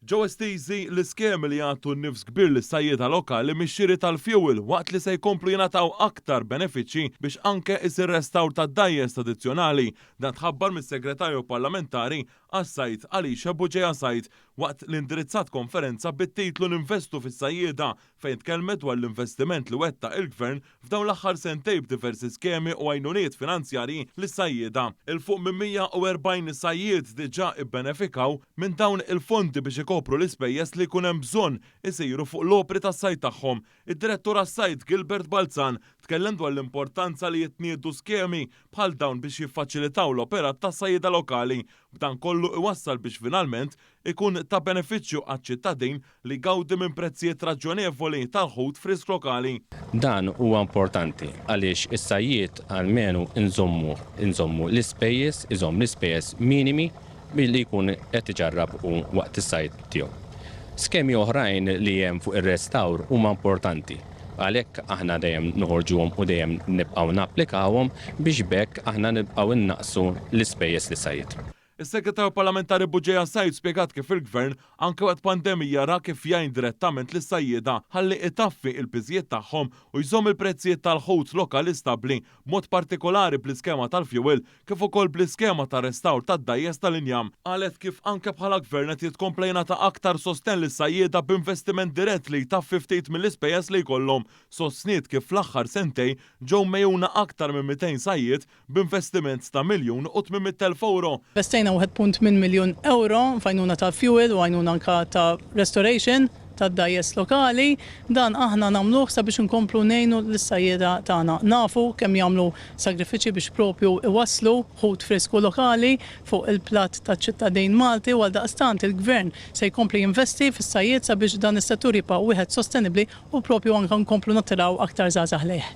Ġew estiżi l-iskemi li jagħtu nnifs kbir lis-sajjieda lokali mix-xiri tal-fuel waqt li se jkomplu jingħataw aktar benefiċċji biex anke isir restawr tad-dajjes addizzjonali. Dan tħabbar mis-Segretarju Parlamentari għas-Sajd Għalixja Buġeja Sajd waqt l-indirizzat konferenza bit-titlu Ninvestu fis-sajjieda fejn tkellmet dwar l-investiment li wettaq il-Gvern f'dawn l-aħħar sentejn b'diversi skemi u għajnuniet finanzjarji lis-sajjieda. Il-fuq minn 140 sajjied diġà ibbenefikaw minn dawn il-fondi biex ikopru l-ispejjeż li jkun hemm bżonn isiru fuq l-opri tas-sajd tagħhom. Id-direttur għas-sajd Gilbert Balzan tkellem dwar l-importanza li jitniedu skemi bħal dawn biex jiffaċilitaw l-operat tas-sajjieda lokali. B'dan kollu iwassal biex finalment ikun ta' benefiċċju għaċ-ċittadin li gawdi minn prezzijiet raġonevoli tal-ħut frisk lokali. Dan huwa importanti għaliex is-sajjied għalmenu inżommu l-ispejjeż minimi milli jkun qed iġarrab waqt is-sajd tiegħu. Skemi oħrajn li hemm fuq ir-restawr huma importanti. Għalhekk aħna dejjem noħorġuhom u dejjem nibqgħu napplikawhom biex bekk aħna nibqgħu innaqsu l-ispejjeż lis-sajjied. Is-Segretarju Parlamentari Buġeja Sajd spjegat kif il-Gvern anke waqt pandemija ra kif jgħin direttament lis-sajjieda ħalli itaffi il-piżjiet tagħhom u jżomm il-prezzijiet tal-ħut lokali stabbli b'mod partikolari bl-iskema tal-fuel kif ukoll bl-iskema ta' restawr tad-dajjes tal-injam. Qalet kif anke bħala Gvern qed jitkompla jingħata aktar sosten lis-sajjieda b'investiment dirett li jtaffi ftit mill-ispejjeż li jkollhom. Sostniet kif fl-aħħar sentejn ġew mejjuna aktar minn 200 sajjied b'investiment ta' €1,800,000. 1.8 miljun euro fajnuna ta' fuel u għajnuna anka ta' restoration ta' dajjes lokali. Dan aħna namluħ sabiex nkomplu nejnu l-sajjeda tagħna. Nafu kemm jagħmlu sagrifiċi biex propju iwasslu ħut fresku lokali fuq il-platt ta' ċittadin Malti u għaldaqstant il-Gvern se jkompli jinvesti fis-sajjed sabiex dan is-settur jibqa' wieħed sostenibbli u propju anke nkomplu nattiraw aktar żgħażagħ lejh.